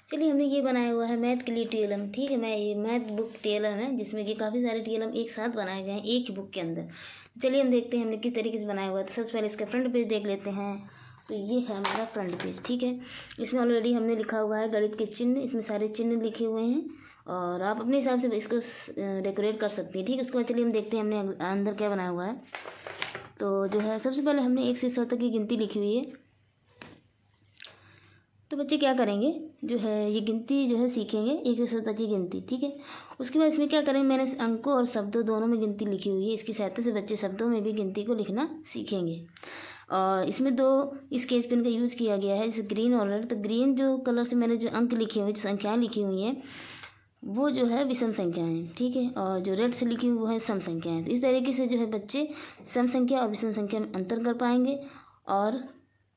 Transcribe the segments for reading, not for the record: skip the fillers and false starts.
चलिए हमने ये बनाया हुआ है मैथ के लिए टीएलएम। ठीक है, मैं ये मैथ बुक टीएलएम है जिसमें कि काफ़ी सारे टीएलएम एक साथ बनाए गए हैं एक ही बुक के अंदर। चलिए हम देखते हैं हमने किस तरीके से बनाया हुआ है। तो सबसे पहले इसका फ्रंट पेज देख लेते हैं। तो ये है हमारा फ्रंट पेज। ठीक है, इसमें ऑलरेडी हमने लिखा हुआ है गणित के चिन्ह, इसमें सारे चिन्ह लिखे हुए हैं और आप अपने हिसाब से इसको डेकोरेट कर सकते हैं। ठीक है, उसके बाद चलिए हम देखते हैं हमने अंदर क्या बनाया हुआ है। तो जो है सबसे पहले हमने 1 से 100 तक की गिनती लिखी हुई है। तो बच्चे क्या करेंगे, जो है ये गिनती जो है सीखेंगे 1 से 100 तक की गिनती। ठीक है, उसके बाद इसमें क्या करेंगे, मैंने अंकों और शब्दों दोनों में गिनती लिखी हुई है। इसकी सहायता से बच्चे शब्दों में भी गिनती को लिखना सीखेंगे। और इसमें 2 स्केच पेन का यूज़ किया गया है, जैसे ग्रीन और रेड। तो ग्रीन जो कलर से मैंने जो अंक लिखे हुए, जो संख्याएँ लिखी हुई हैं, वो जो है विषम संख्याएँ हैं। ठीक है, और जो रेड से लिखी हुई वो है सम संख्याएँ। तो इस तरीके से जो है बच्चे सम संख्या और विषम संख्या में अंतर कर पाएंगे और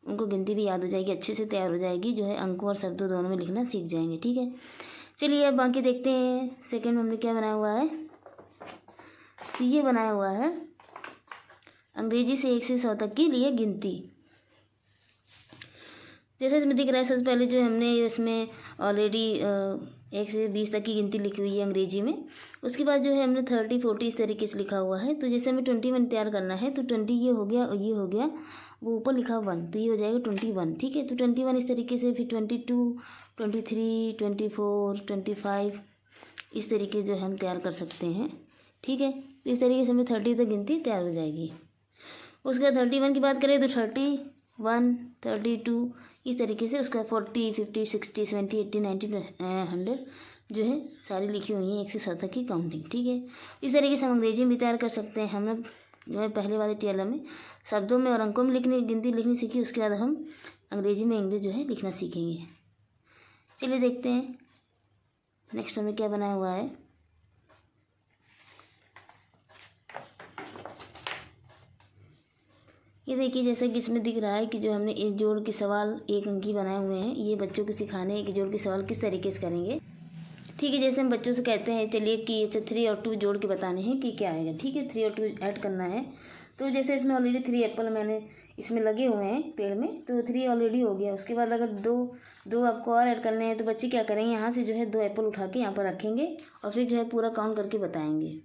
उनको गिनती भी याद हो जाएगी, अच्छे से तैयार हो जाएगी, जो है अंकों और शब्दों दोनों में लिखना सीख जाएंगे। ठीक है, चलिए अब बाकी देखते हैं सेकंड में हमने क्या बनाया हुआ है। तो ये बनाया हुआ है अंग्रेजी से 1 से 100 तक के लिए गिनती। जैसे इसमें दिख रहा है, सबसे पहले जो हमने इसमें ऑलरेडी 1 से 20 तक की गिनती लिखी हुई है अंग्रेजी में। उसके बाद जो है हमने 30, 40 इस तरीके से लिखा हुआ है। तो जैसे हमें 21 तैयार करना है, तो 20 ये हो गया और ये हो गया, वो ऊपर लिखा 1, तो ये हो जाएगा 21। ठीक है, तो 21 इस तरीके से, फिर 22, 23, 24, 25 इस तरीके जो हम तैयार कर सकते हैं। ठीक है, तो इस तरीके से हमें 30 तक गिनती तैयार हो जाएगी। उसके बाद 31 की बात करें तो 31, 32 इस तरीके से, उसका 40, 50, 60, 70, 80, 90, 100 जो है सारी लिखी हुई हैं 1 से 100 तक की काउंटिंग। ठीक है, इस तरीके से हम अंग्रेजी में भी तैयार कर सकते हैं। हमने जो है पहले वाले टीएलएम में शब्दों में और अंकों में गिनती लिखनी सीखी, उसके बाद हम अंग्रेजी में इंग्लिश जो है लिखना सीखेंगे। चलिए देखते हैं नेक्स्ट हमें क्या बनाया हुआ है। ये देखिए, जैसे कि इसमें दिख रहा है कि जो हमने एक जोड़ के सवाल 1 अंकी बनाए हुए हैं, ये बच्चों को सिखाने हैं कि जोड़ के सवाल किस तरीके से करेंगे। ठीक है, जैसे हम बच्चों से कहते हैं चलिए कि अच्छा 3 और 2 जोड़ के बताने हैं कि क्या आएगा। ठीक है, 3 और 2 ऐड करना है। तो जैसे इसमें ऑलरेडी 3 एप्पल मैंने इसमें लगे हुए हैं पेड़ में, तो 3 ऑलरेडी हो गया। उसके बाद अगर दो आपको और ऐड करने हैं, तो बच्चे क्या करेंगे, यहाँ से जो है 2 एप्पल उठा के यहाँ पर रखेंगे और फिर जो है पूरा काउंट करके बताएंगे।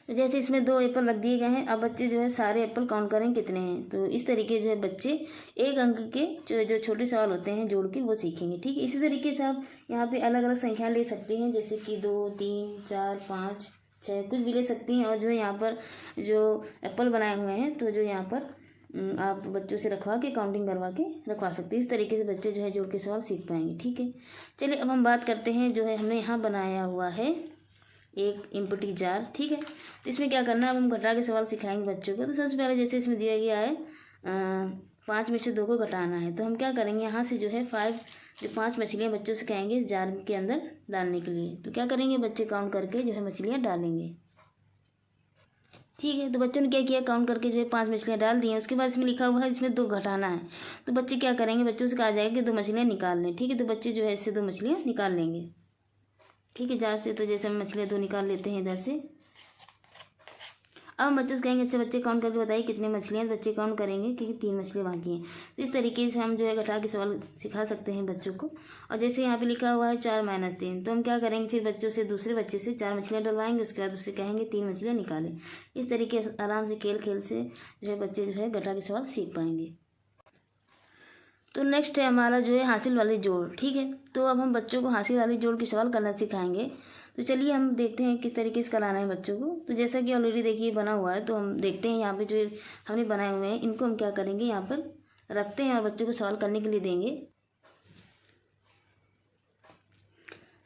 तो जैसे इसमें 2 एप्पल रख दिए गए हैं, अब बच्चे जो है सारे एप्पल काउंट करें कितने हैं। तो इस तरीके जो है बच्चे 1 अंक के जो छोटे सवाल होते हैं जोड़ के वो सीखेंगे। ठीक है, इसी तरीके से आप यहाँ पे अलग अलग संख्या ले सकते हैं, जैसे कि 2, 3, 4, 5, 6 कुछ भी ले सकती हैं। और जो यहाँ पर जो एप्पल बनाए हुए हैं, तो जो यहाँ पर आप बच्चों से रखवा के काउंटिंग करवा के रखवा सकते हैं। इस तरीके से बच्चे जो है जोड़ के सवाल सीख पाएंगे। ठीक है, चलिए अब हम बात करते हैं, जो है हमने यहाँ बनाया हुआ है एक एम्प्टी जार। ठीक है, तो इसमें क्या करना है, अब हम घटा के सवाल सिखाएंगे बच्चों को। तो सबसे पहले जैसे इसमें दिया गया है 5 में से 2 को घटाना है, तो हम क्या करेंगे, यहाँ से जो है 5 मछलियाँ बच्चों से कहेंगे इस जार के अंदर डालने के लिए। तो क्या करेंगे, बच्चे काउंट करके जो है मछलियाँ डालेंगे। ठीक है, तो बच्चों ने क्या किया, काउंट करके जो है 5 मछलियाँ डाल दी हैं। उसके बाद इसमें लिखा हुआ है इसमें 2 घटाना है, तो बच्चे क्या करेंगे, बच्चों से कहा जाएगा कि 2 मछलियाँ निकाल लें। ठीक है, तो बच्चे जो है इससे 2 मछलियाँ निकाल लेंगे। ठीक है, जार से। तो जैसे हम मछलियाँ 2 निकाल लेते हैं इधर से। अब हम बच्चों से कहेंगे अच्छा बच्चे काउंट करके बताइए कितनी मछलियाँ। बच्चे काउंट करेंगे क्योंकि 3 मछलियाँ बाकी हैं। तो इस तरीके से हम जो है घटा के सवाल सिखा सकते हैं बच्चों को। और जैसे यहाँ पे लिखा हुआ है 4 - 3, तो हम क्या करेंगे, फिर बच्चों से दूसरे बच्चे से 4 मछलियाँ डलवाएंगे, उसके बाद उससे कहेंगे 3 मछलियाँ निकालें। इस तरीके से आराम से खेल से जो है बच्चे जो है घटा के सवाल सीख पाएंगे। तो नेक्स्ट है हमारा जो है हासिल वाले जोड़। ठीक है, तो अब हम बच्चों को हासिल वाले जोड़ के सवाल करना सिखाएंगे। तो चलिए हम देखते हैं किस तरीके से कराना है बच्चों को। तो जैसा कि ऑलरेडी देखिए बना हुआ है, तो हम देखते हैं यहाँ पे जो हमने बनाए हुए हैं इनको हम क्या करेंगे, यहाँ पर रखते हैं और बच्चों को सवाल करने के लिए देंगे।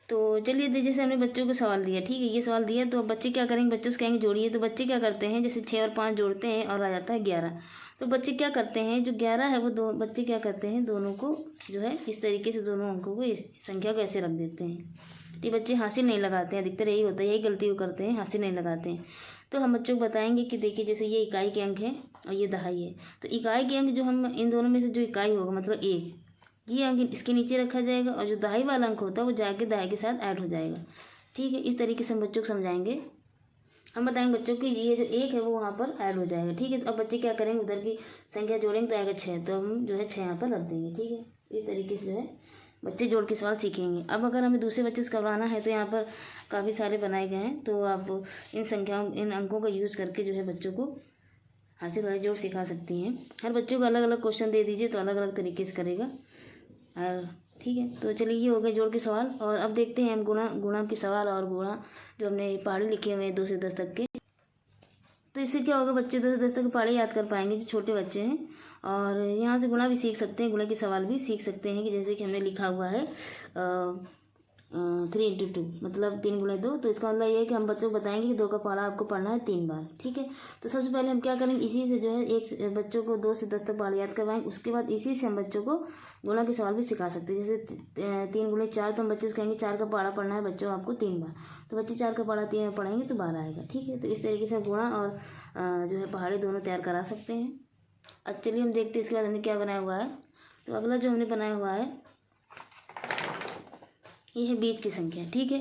तो चलिए जैसे हमने बच्चों को सवाल दिया, ठीक है, ये सवाल दिया, तो बच्चे क्या करेंगे, बच्चों से कहेंगे जोड़िए। तो बच्चे क्या करते हैं, जैसे 6 और 5 जोड़ते हैं और आ जाता है 11। तो बच्चे क्या करते हैं, जो 11 है वो बच्चे क्या करते हैं, दोनों को जो है इस तरीके से दोनों अंकों को इस संख्या को ऐसे रख देते हैं। ये बच्चे हासिल नहीं लगाते हैं, अधिकतर यही होता है, यही गलती वो करते हैं, हासिल नहीं लगाते हैं। तो हम बच्चों को बताएंगे कि देखिए जैसे ये इकाई के अंक हैं और ये दहाई है, तो इकाई के अंक जो हम इन दोनों में से जो इकाई होगा मतलब 1, ये अंक इसके नीचे रखा जाएगा और जो दहाई वाला अंक होता है वो जाके दहाई के साथ ऐड हो जाएगा। ठीक है, इस तरीके से हम बच्चों को समझाएंगे। हम बताएंगे बच्चों की ये जो 1 है वो वहाँ पर ऐड हो जाएगा। ठीक है, अब बच्चे क्या करेंगे, उधर की संख्या जोड़ेंगे तो आएगा 6, तो हम जो है 6 यहाँ पर रख देंगे। ठीक है, इस तरीके से जो है बच्चे जोड़ के सवाल सीखेंगे। अब अगर हमें दूसरे बच्चे से करवाना है तो यहाँ पर काफ़ी सारे बनाए गए हैं, तो आप इन संख्याओं इन अंकों का यूज़ करके जो है बच्चों को हासिल वाले जोड़ सिखा सकती हैं। हर बच्चों को अलग अलग क्वेश्चन दे दीजिए तो अलग अलग तरीके से करेगा। और ठीक है, तो चलिए ये हो गए जोड़ के सवाल। और अब देखते हैं हम गुणा के सवाल और गुणा जो हमने पहाड़ी लिखे हुए हैं 2 से 10 तक के। तो इससे क्या होगा, बच्चे 2 से 10 तक के पहाड़ी याद कर पाएंगे जो छोटे बच्चे हैं। और यहाँ से गुणा भी सीख सकते हैं, गुणा के सवाल भी सीख सकते हैं कि जैसे कि हमने लिखा हुआ है 3 × 2 मतलब 3 × 2। तो इसका मतलब ये है कि हम बच्चों को बताएंगे कि 2 का पहाड़ा आपको पढ़ना है 3 बार। ठीक है, तो सबसे पहले हम क्या करेंगे, इसी से जो है एक बच्चों को 2 से 10 तक पहाड़ा याद करवाएंगे। उसके बाद इसी से हम बच्चों को गुणा के सवाल भी सिखा सकते हैं। जैसे 3 × 4 तो हम बच्चे से कहेंगे 4 का पहाड़ा पढ़ना है बच्चों आपको 3 बार। तो बच्चे 4 का पहाड़ा 3 बार पढ़ेंगे तो 12 आएगा। ठीक है, तो इस तरीके से गुणा और जो है पहाड़े दोनों तैयार करा सकते हैं। अब चलिए हम देखते हैं इसके बाद हमने क्या बनाया हुआ है। तो अगला जो हमने बनाया हुआ है ये है बीज की संख्या। ठीक है,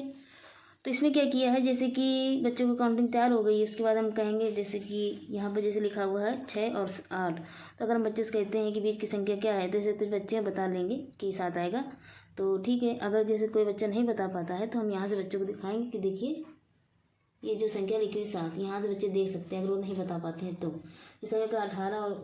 तो इसमें क्या किया है, जैसे कि बच्चों को काउंटिंग तैयार हो गई है। उसके बाद हम कहेंगे जैसे कि यहाँ पर जैसे लिखा हुआ है 6 और 8। तो अगर हम बच्चे से कहते हैं कि बीज की संख्या क्या है, तो जैसे कुछ बच्चे बता लेंगे कि 7 आएगा। तो ठीक है, अगर जैसे कोई बच्चा नहीं बता पाता है तो हम यहाँ से बच्चों को दिखाएंगे कि देखिए ये जो संख्या लिखी हुई 7, यहाँ से बच्चे देख सकते हैं अगर वो नहीं बता पाते हैं तो। इस तरह का 18 और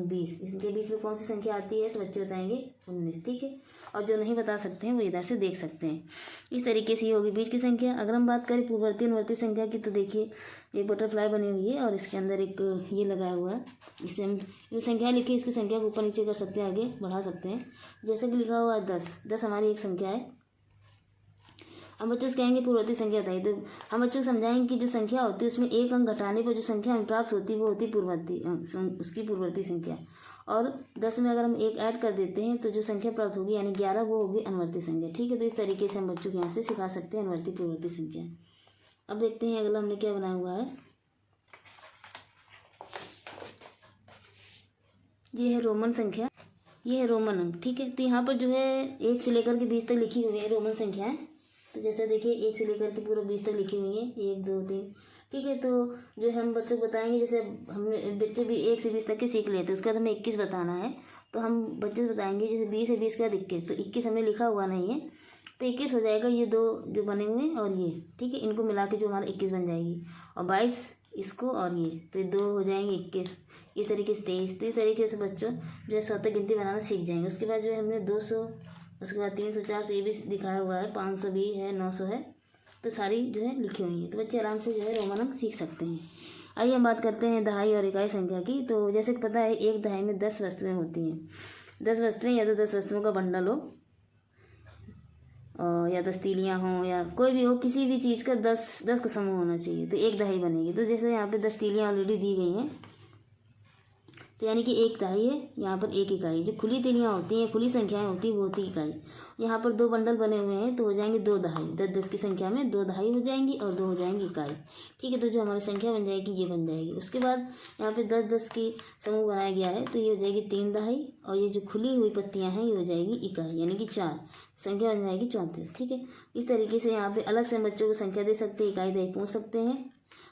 20 इनके बीच में कौन सी संख्या आती है, तो बच्चे बताएंगे 19। ठीक है, और जो नहीं बता सकते हैं वो इधर से देख सकते हैं। इस तरीके से ये होगी बीज की संख्या। अगर हम बात करें पूर्ववर्ती अनुवर्ती संख्या की, तो देखिए एक बटरफ्लाई बनी हुई है और इसके अंदर एक ये लगाया हुआ है। इससे हम जो संख्या लिखी है इसकी संख्या को ऊपर नीचे कर सकते हैं, आगे बढ़ा सकते हैं। जैसे कि लिखा हुआ है 10 हमारी एक संख्या है। हम बच्चों से कहेंगे पूर्ववर्ती संख्या बताइए, तो हम बच्चों को समझाएंगे कि जो संख्या होती है उसमें एक अंक घटाने पर जो संख्या हमें प्राप्त होती है वो होती है पूर्ववर्ती उसकी पूर्ववर्ती संख्या। और 10 में अगर हम 1 ऐड कर देते हैं तो जो संख्या प्राप्त होगी यानी 11 वो होगी अनुवर्ती संख्या। ठीक है, तो इस तरीके से हम बच्चों को यहाँ से सिखा सकते हैं अनुवर्ती पूर्ववर्ती संख्या। अब देखते हैं अगला हमने क्या बनाया हुआ है। ये है रोमन संख्या, ये है रोमन अंक। ठीक है, तो यहाँ पर जो है 1 से लेकर के 20 तक लिखी हुई है रोमन संख्याएं। तो जैसे देखिए 1 से लेकर के पूरा 20 तक लिखी हुई है, 1 2 3। ठीक है, तो जो हम बच्चों को बताएंगे, जैसे हमने बच्चे भी 1 से 20 तक के सीख लेते हैं, उसके बाद हमें 21 बताना है। तो हम बच्चे से बताएंगे जैसे 20 है 20 के बाद 21, तो 21 हमने लिखा हुआ नहीं है तो 21 हो जाएगा। ये 2 जो बने हुए हैं और ये, ठीक है, इनको मिला के जो हमारा 21 बन जाएगी। और 22 इसको और ये, तो 2 हो जाएंगे 21। इस तरीके से 23। तो इस तरीके से बच्चों जो है स्वतः गिनती बनाना सीख जाएंगे। उसके बाद जो है हमने 200, उसके बाद 300 400 ये भी दिखाया हुआ है, 500 भी है, 900 है। तो सारी जो है लिखी हुई है, तो बच्चे आराम से जो है रोमन अंक सीख सकते हैं। आइए हम बात करते हैं दहाई और इकाई संख्या की। तो जैसे कि पता है एक दहाई में 10 वस्तुएं होती हैं। 10 वस्तुएं या तो 10 वस्तुओं का बंडल हो या 10 तीलियाँ हों या कोई भी हो, किसी भी चीज़ का 10 का समूह होना चाहिए तो एक दहाई बनेगी। तो जैसे यहाँ पे 10 तीलियाँ ऑलरेडी दी गई हैं, तो यानी कि एक दहाई है, यहाँ पर एक इकाई। जो खुली तीलियाँ होती हैं, खुली संख्याएं होती हैं, वो होती है इकाई। यहाँ पर 2 बंडल बने हुए हैं तो हो जाएंगे 2 दहाई। 10 की संख्या में 2 दहाई हो जाएंगी और 2 हो जाएंगी इकाई। ठीक है, तो जो हमारी संख्या बन जाएगी ये बन जाएगी। उसके बाद यहाँ पे 10 की समूह बनाया गया है तो ये हो जाएगी 3 दहाई और ये जो खुली हुई पत्तियाँ हैं ये हो जाएगी इकाई, यानी कि 4। संख्या बन जाएगी 34। ठीक है, इस तरीके से यहाँ पे अलग से बच्चों को संख्या दे सकते हैं, इकाई दहाई पूछ सकते हैं।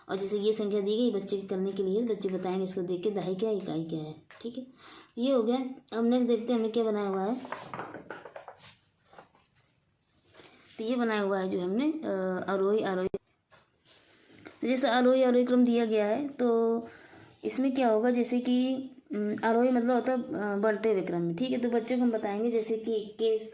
और जैसे ये संख्या दी गई बच्चे करने के लिए, बच्चे बताएंगे इसको देख के दहाई क्या है इकाई क्या है। ठीक है, ये हो गया। अब नेक्स्ट देखते हैं हमने क्या बनाया हुआ है। तो ये बनाया हुआ है जो हमने आरोही आरोही, जैसे आरोही क्रम दिया गया है। तो इसमें क्या होगा, जैसे कि आरोही मतलब होता है बढ़ते हुए क्रम में। ठीक है, तो बच्चों को हम बताएंगे जैसे कि 21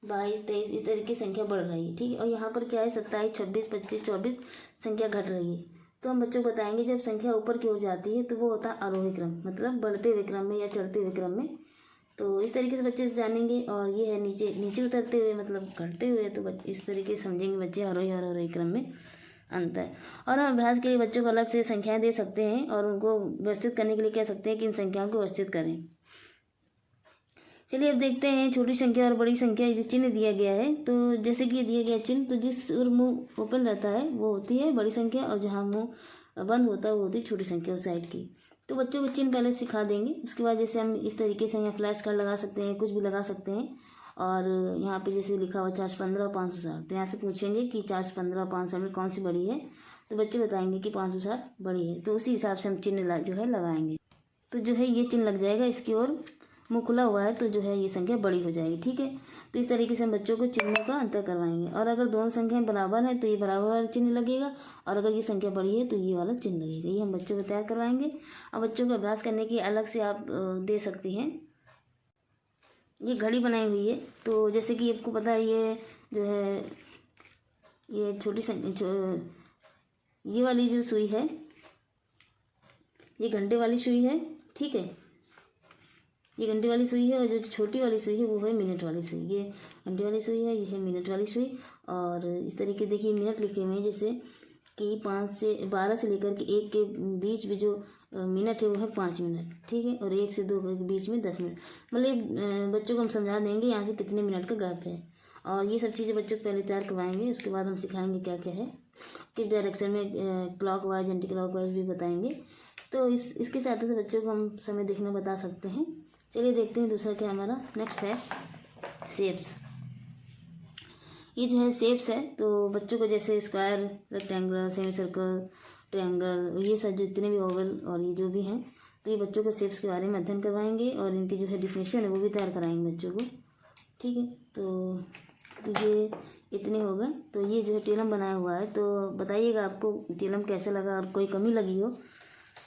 22 23 इस तरह की संख्या बढ़ रही है। ठीक है, और यहाँ पर क्या है 27 26 25 24 संख्या घट रही है। तो हम बच्चों को बताएंगे जब संख्या ऊपर की ओर जाती है तो वो होता है आरोही क्रम, मतलब बढ़ते हुए क्रम में या चढ़ते हुए क्रम में। तो इस तरीके से बच्चे जानेंगे। और ये है नीचे नीचे उतरते हुए मतलब घटते हुए, तो इस तरीके से समझेंगे बच्चे आरोही और आरोही क्रम में अंतर। और हम अभ्यास के लिए बच्चों को अलग से संख्याएं दे सकते हैं और उनको व्यवस्थित करने के लिए कह सकते हैं कि इन संख्याओं को व्यवस्थित करें। चलिए अब देखते हैं छोटी संख्या और बड़ी संख्या जो चिन्ह दिया गया है। तो जैसे कि दिया गया चिन्ह, तो जिस ओर मुँह ओपन रहता है वो होती है बड़ी संख्या और जहाँ मुँह बंद होता है वो होती है छोटी संख्या उस साइड की। तो बच्चों को चिन्ह पहले सिखा देंगे। उसके बाद जैसे हम इस तरीके से यहाँ फ्लैश कार्ड लगा सकते हैं, कुछ भी लगा सकते हैं। और यहाँ पे जैसे लिखा हुआ 415 और 560, तो यहाँ से पूछेंगे कि 415 और 560 में कौन सी बड़ी है, तो बच्चे बताएंगे कि 560 बड़ी है। तो उसी हिसाब से हम चिन्ह जो है लगाएंगे। तो जो है ये चिन्ह लग जाएगा इसकी ओर मुँह खुला हुआ है तो जो है ये संख्या बड़ी हो जाएगी। ठीक है, तो इस तरीके से हम बच्चों को चिन्हों का अंतर करवाएंगे। और अगर दोनों संख्याएं बराबर हैं तो ये बराबर वाला चिन्ह लगेगा, और अगर ये संख्या बड़ी है तो ये वाला चिन्ह लगेगा। ये हम बच्चों को तैयार करवाएंगे। अब बच्चों को अभ्यास करने की अलग से आप दे सकती हैं। ये घड़ी बनाई हुई है, तो जैसे कि आपको पता है ये जो है ये छोटी ये वाली जो सुई है ये घंटे वाली सुई है। ठीक है, ये घंटे वाली सुई है, और जो छोटी वाली सुई है वो है मिनट वाली सुई। ये घंटे वाली सुई है, ये है मिनट वाली सुई। और इस तरीके देखिए मिनट लिखे हुए हैं, जैसे कि 5 से 12 से लेकर के 1 के बीच में जो मिनट है वो है 5 मिनट। ठीक है, और 1 से 2 के बीच में 10 मिनट। मतलब बच्चों को हम समझा देंगे यहाँ से कितने मिनट का गैप है। और ये सब चीज़ें बच्चों को पहले तैयार करवाएंगे, उसके बाद हम सिखाएंगे क्या क्या है, किस डायरेक्शन में clock wise anti clock wise भी बताएंगे। तो इसके साथ साथ बच्चों को हम समय देखना बता सकते हैं। चलिए देखते हैं दूसरा क्या हमारा नेक्स्ट है, शेप्स। ये जो है शेप्स है, तो बच्चों को जैसे square, rectangular, semi circle, triangle, ये सब जितने भी ओवल और ये जो भी हैं, तो ये बच्चों को शेप्स के बारे में अध्ययन करवाएंगे, और इनकी जो है डिफिनेशन है वो भी तैयार कराएंगे बच्चों को। ठीक है, तो ये इतने हो गए। तो ये जो है टेलम बनाया हुआ है, तो बताइएगा आपको टेलम कैसा लगा, और कोई कमी लगी हो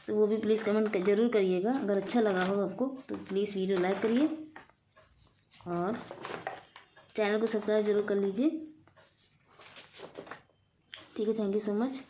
तो वो भी प्लीज़ कमेंट ज़रूर करिएगा। अगर अच्छा लगा हो आपको तो प्लीज़ वीडियो लाइक करिए और चैनल को सब्सक्राइब जरूर कर लीजिए। ठीक है, थैंक यू सो मच।